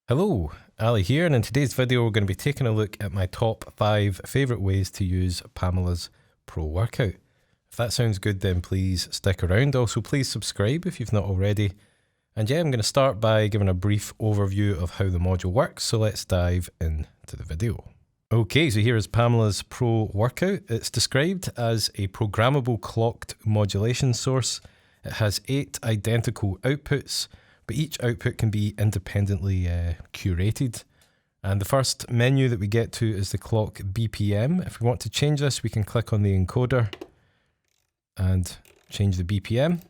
Hello, Ali here, and in today's video we're going to be taking a look at my top 5 favourite ways to use Pamela's Pro Workout. If that sounds good, then please stick around. Also, please subscribe if you've not already. And yeah, I'm going to start by giving a brief overview of how the module works, so let's dive into the video. Okay, so here is Pamela's Pro Workout. It's described as a programmable clocked modulation source. It has 8 identical outputs, but each output can be independently curated. And the first menu that we get to is the clock BPM. If we want to change this, we can click on the encoder and change the BPM.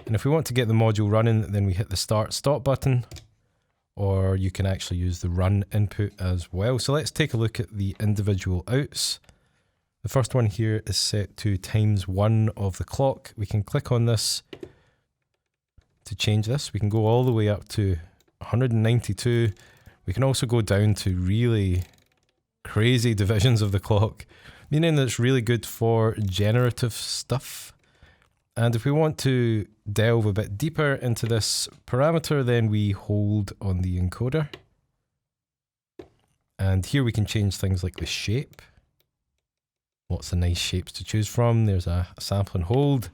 And if we want to get the module running, then we hit the start stop button, or you can actually use the run input as well. So let's take a look at the individual outs. The first one here is set to ×1 of the clock. We can click on this to change this. We can go all the way up to 192. We can also go down to really crazy divisions of the clock, meaning that it's really good for generative stuff. And if we want to delve a bit deeper into this parameter, then we hold on the encoder. And here we can change things like the shape. Lots of nice shapes to choose from. There's a sample and hold.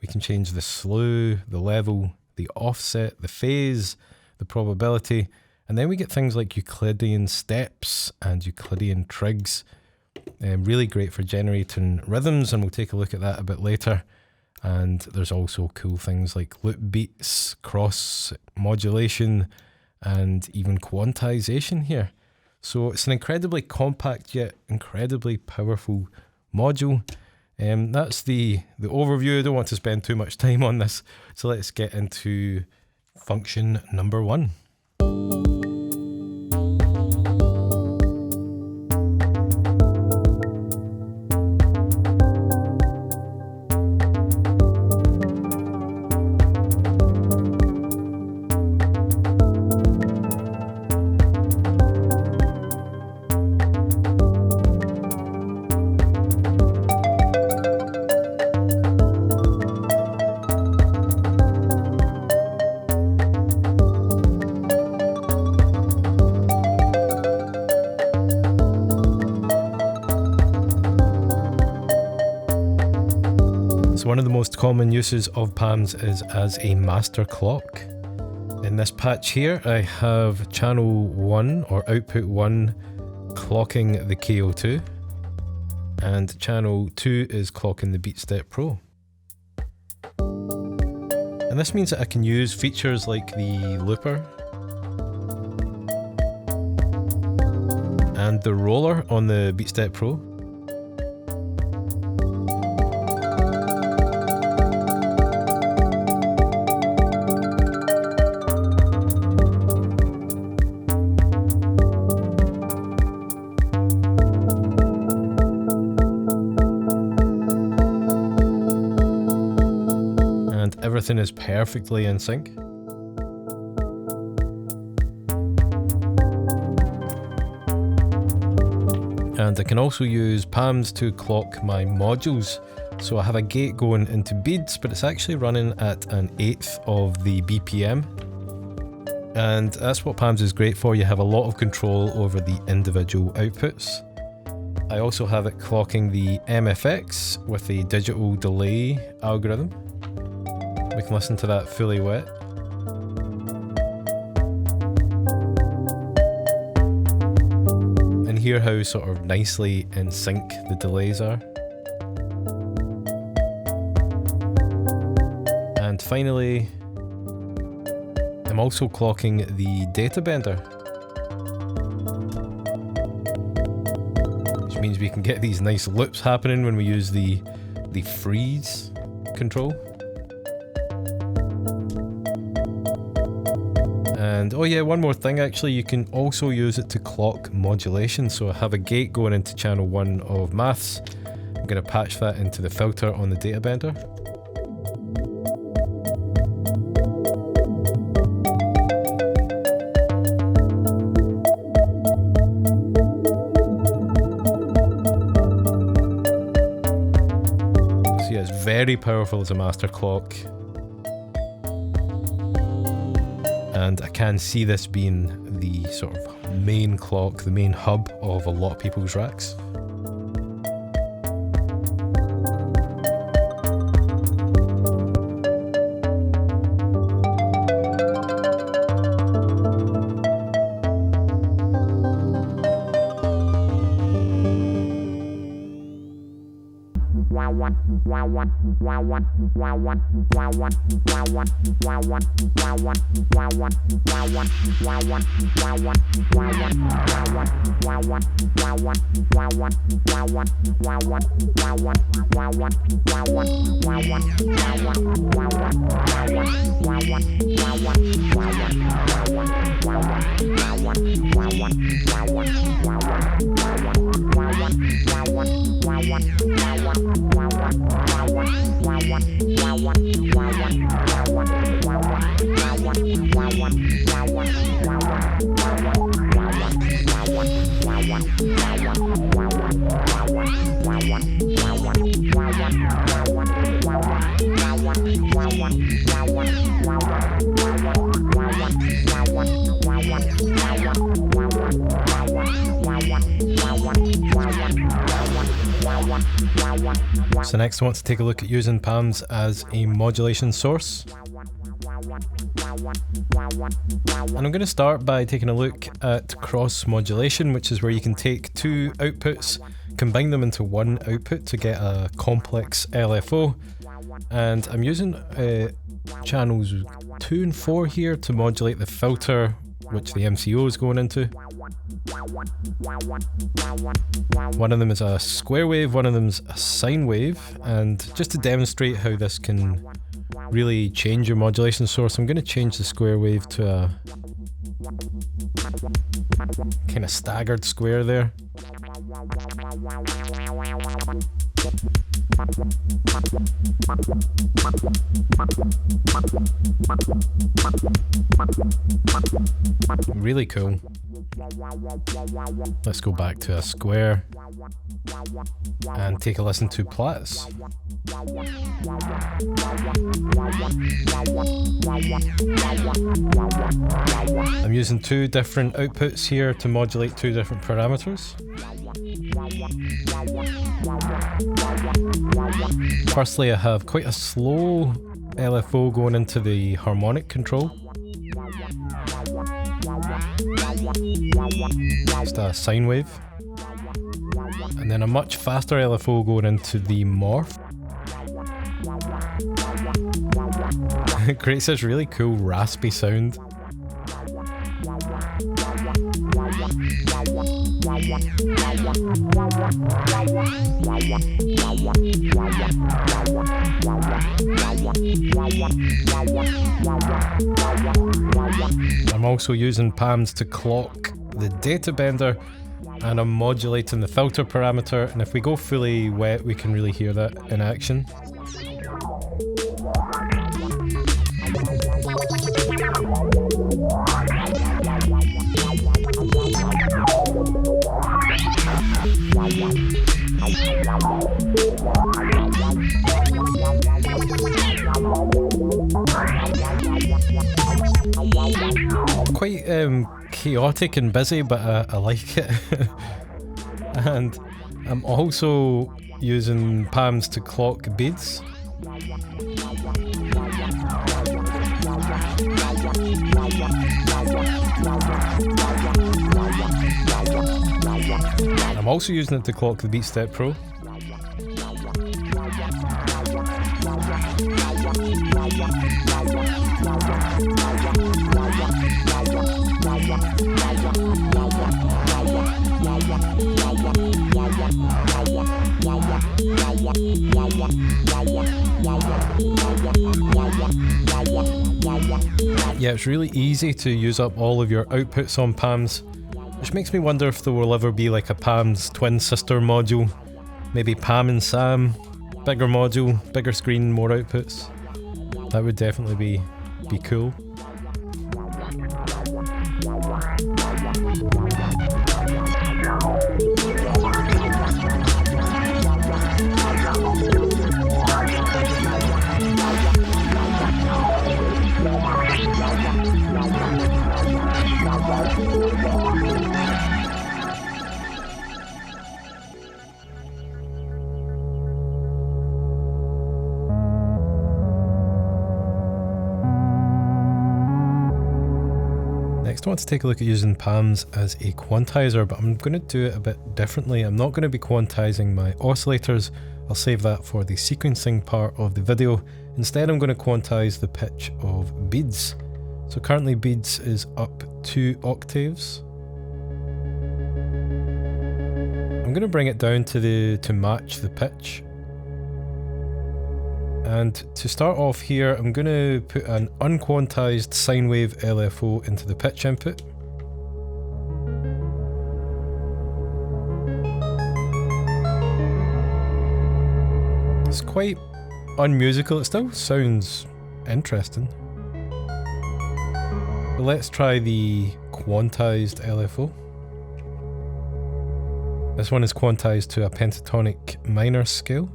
We can change the slew, the level, the offset, the phase, the probability, and then we get things like Euclidean steps and Euclidean trigs. Really great for generating rhythms, and we'll take a look at that a bit later. And there's also cool things like loop beats, cross modulation, and even quantization here. So it's an incredibly compact yet incredibly powerful module. That's the overview. I don't want to spend too much time on this, so let's get into function number 1. So one of the most common uses of PAMs is as a master clock. In this patch here, I have channel 1 or output 1 clocking the KO2, and channel 2 is clocking the BeatStep Pro. And this means that I can use features like the looper and the roller on the BeatStep Pro. Everything is perfectly in sync. And I can also use PAMs to clock my modules. So I have a gate going into beads, but it's actually running at 1/8 of the BPM. And that's what PAMs is great for. You have a lot of control over the individual outputs. I also have it clocking the MFX with a digital delay algorithm. We can listen to that fully wet. And hear how sort of nicely in sync the delays are. And finally, I'm also clocking the data bender, which means we can get these nice loops happening when we use the freeze control. And oh yeah, one more thing actually, you can also use it to clock modulation. So I have a gate going into channel 1 of maths. I'm going to patch that into the filter on the data bender. So yeah, it's very powerful as a master clock. and I can see this being the sort of main clock, the main hub of a lot of people's racks. So next I want to take a look at using PAMs as a modulation source. And I'm going to start by taking a look at cross modulation, which is where you can take two outputs, combine them into one output to get a complex LFO. And I'm using channels 2 and 4 here to modulate the filter, which the MCO is going into. One of them is a square wave, one of them is a sine wave, and just to demonstrate how this can really change your modulation source, I'm going to change the square wave to a kind of staggered square there. Really cool. Let's go back to a square and take a listen to plats. I'm using two different outputs here to modulate two different parameters. Firstly, I have quite a slow LFO going into the harmonic control. Just a sine wave. And then a much faster LFO going into the morph. It creates this really cool raspy sound. I'm also using PAMs to clock the data bender, and I'm modulating the filter parameter, and if we go fully wet we can really hear that in action. Quite chaotic and busy, but I like it. And I'm also using PAMs to clock beads. I'm also using it to clock the Beat Step Pro. Yeah, it's really easy to use up all of your outputs on PAMs, which makes me wonder if there will ever be like a PAMs twin sister module. Maybe Pam and Sam, bigger module, bigger screen, more outputs. That would definitely be cool. Next, I want to take a look at using PAMs as a quantizer, but I'm going to do it a bit differently. I'm not going to be quantizing my oscillators. I'll save that for the sequencing part of the video. Instead, I'm going to quantize the pitch of beads. So currently beads is up 2 octaves. I'm going to bring it down to match the pitch. And to start off here, I'm going to put an unquantized sine wave LFO into the pitch input. It's quite unmusical, it still sounds interesting. But let's try the quantized LFO. This one is quantized to a pentatonic minor scale.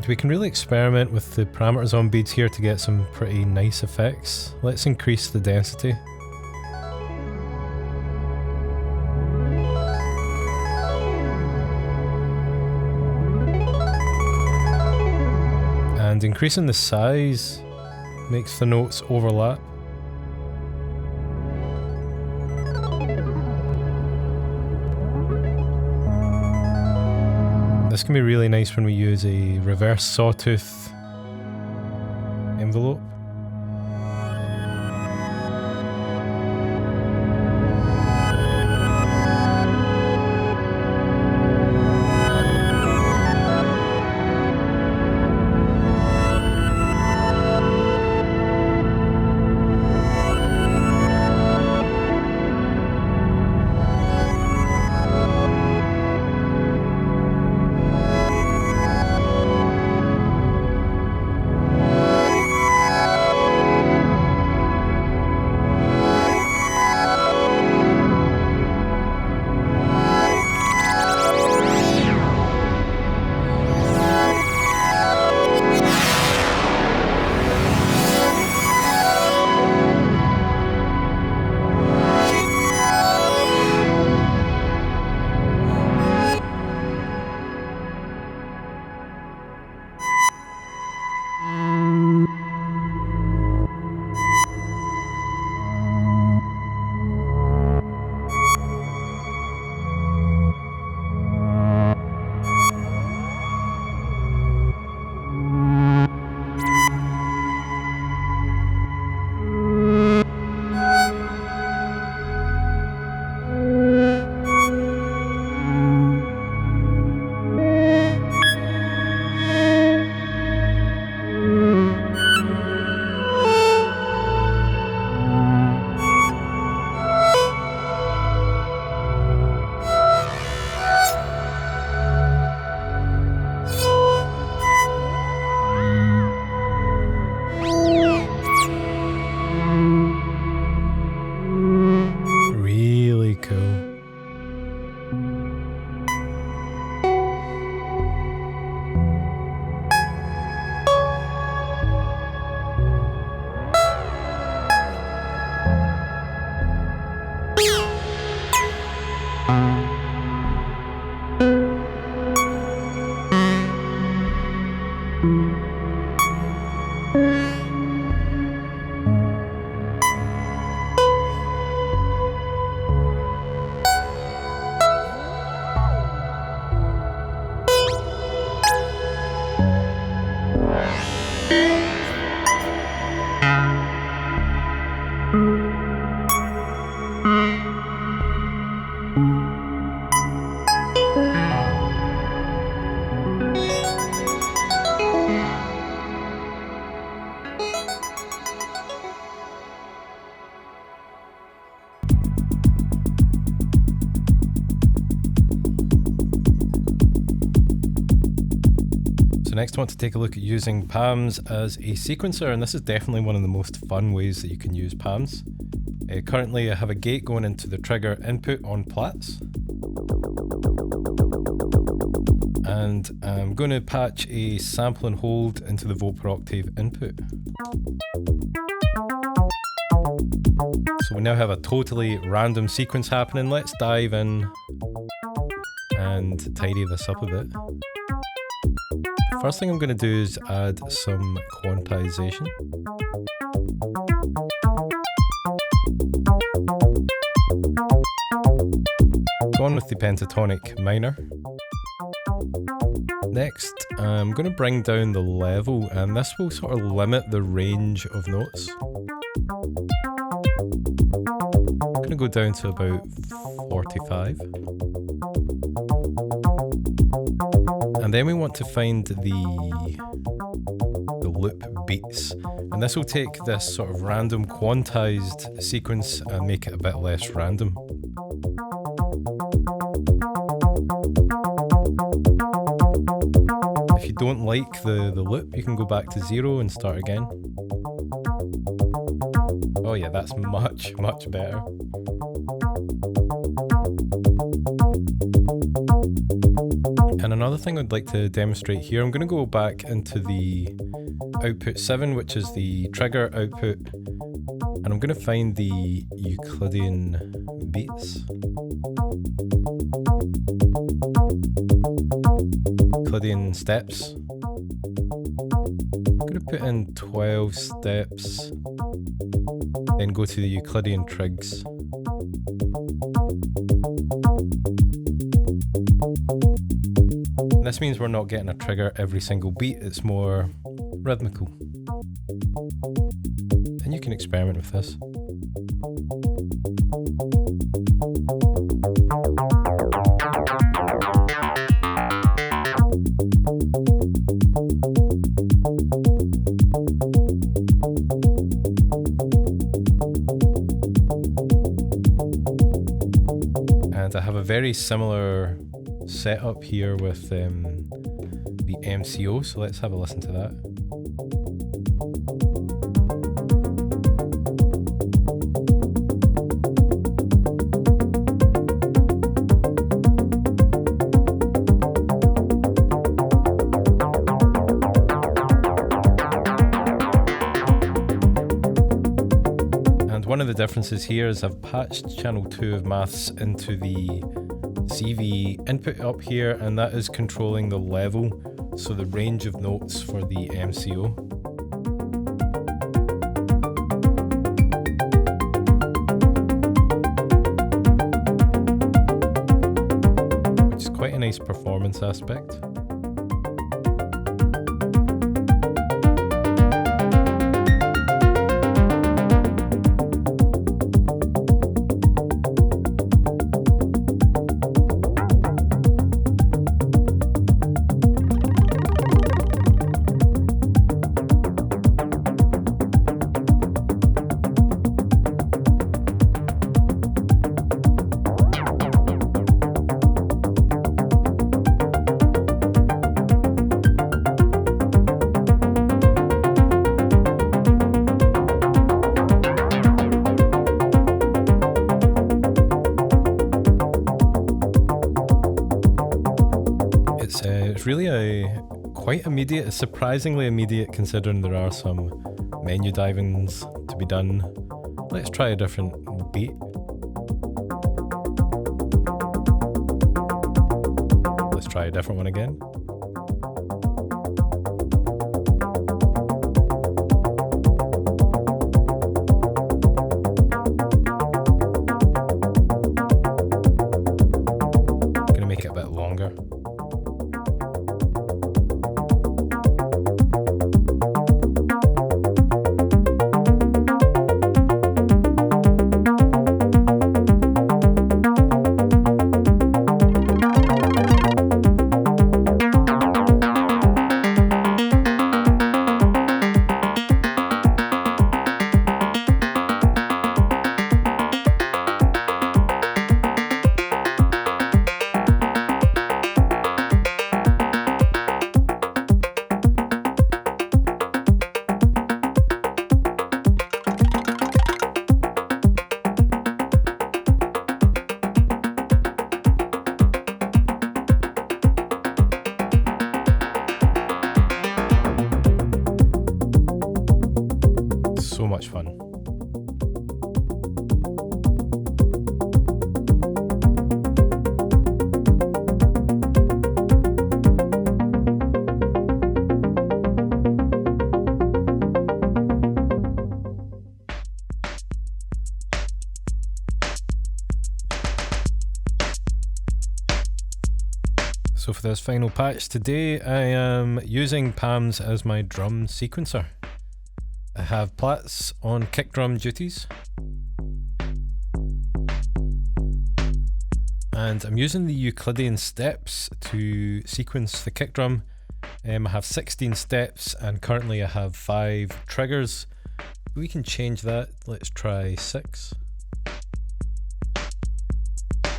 We can really experiment with the parameters on beads here to get some pretty nice effects. Let's increase the density. And increasing the size makes the notes overlap. This can be really nice when we use a reverse sawtooth envelope. Next I want to take a look at using PAMs as a sequencer, and this is definitely one of the most fun ways that you can use PAMs. Currently I have a gate going into the trigger input on Plats. And I'm going to patch a sample and hold into the volt per octave input. So we now have a totally random sequence happening. Let's dive in and tidy this up a bit. First thing I'm going to do is add some quantization. Going with the pentatonic minor. Next, I'm going to bring down the level, and this will sort of limit the range of notes. I'm going to go down to about 45. And then we want to find the loop beats. And this will take this sort of random quantized sequence and make it a bit less random. If you don't like the loop, you can go back to 0 and start again. Oh yeah, that's much, much better. And another thing I'd like to demonstrate here, I'm going to go back into the output 7, which is the trigger output, and I'm going to find the Euclidean beats. Euclidean steps. I'm going to put in 12 steps, then go to the Euclidean trigs. This means we're not getting a trigger every single beat, it's more rhythmical. And you can experiment with this. And I have a very similar setup here with the MCO, so let's have a listen to that. And one of the differences here is I've patched channel 2 of maths into the CV input up here, and that is controlling the level, so the range of notes for the MCO. Which is quite a nice performance aspect. It's really quite immediate, surprisingly immediate considering there are some menu divings to be done. Let's try a different beat. Let's try a different one again. I'm gonna make it a bit longer. so much fun. So for this final patch today, I am using Pams as my drum sequencer. I have plats on kick drum duties, and I'm using the Euclidean steps to sequence the kick drum. I have 16 steps and currently I have 5 triggers. We can change that. Let's try 6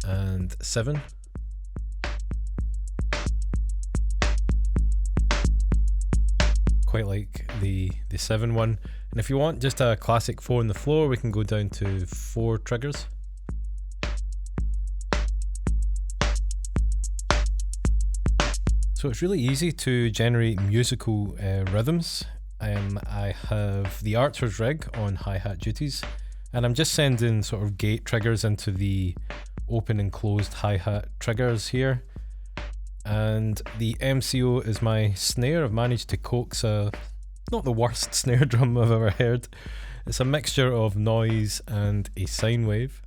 and 7. Quite like the 7 one. And if you want just a classic 4 on the floor, we can go down to 4 triggers. So it's really easy to generate musical rhythms. I have the Archer's rig on hi-hat duties, and I'm just sending sort of gate triggers into the open and closed hi-hat triggers here. And the MCO is my snare. I've managed to coax not the worst snare drum I've ever heard. It's a mixture of noise and a sine wave.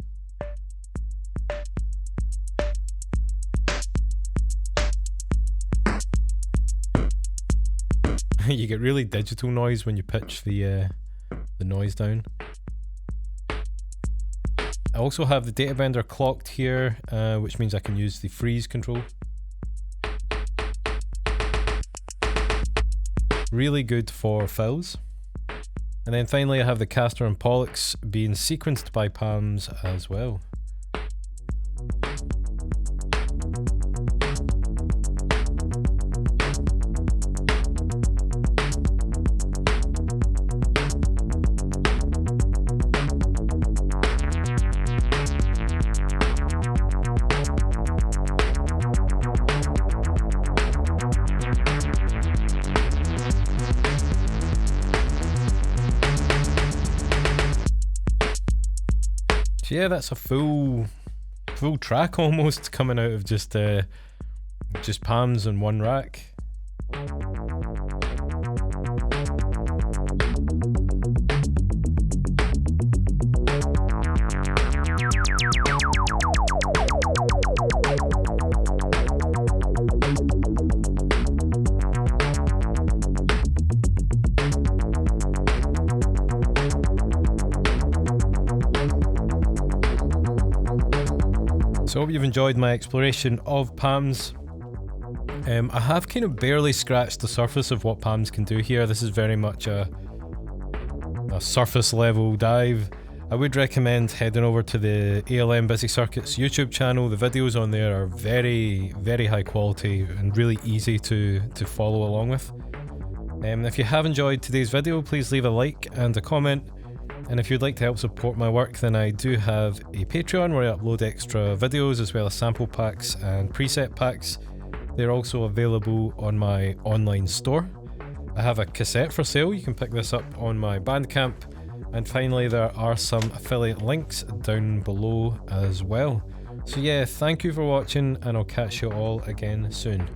You get really digital noise when you pitch the noise down. I also have the data bender clocked here, which means I can use the freeze control. Really good for fills. And then finally I have the Castor and Pollux being sequenced by Pams as well. So yeah, that's a full track almost coming out of just Pams and one rack. So I hope you've enjoyed my exploration of Pams. I have kind of barely scratched the surface of what Pams can do here. This is very much a surface level dive. I would recommend heading over to the ALM Busy Circuits YouTube channel. The videos on there are very, very high quality and really easy to follow along with. If you have enjoyed today's video, please leave a like and a comment. And if you'd like to help support my work, then I do have a Patreon where I upload extra videos as well as sample packs and preset packs. They're also available on my online store. I have a cassette for sale, you can pick this up on my Bandcamp. And finally, there are some affiliate links down below as well. So yeah, thank you for watching and I'll catch you all again soon.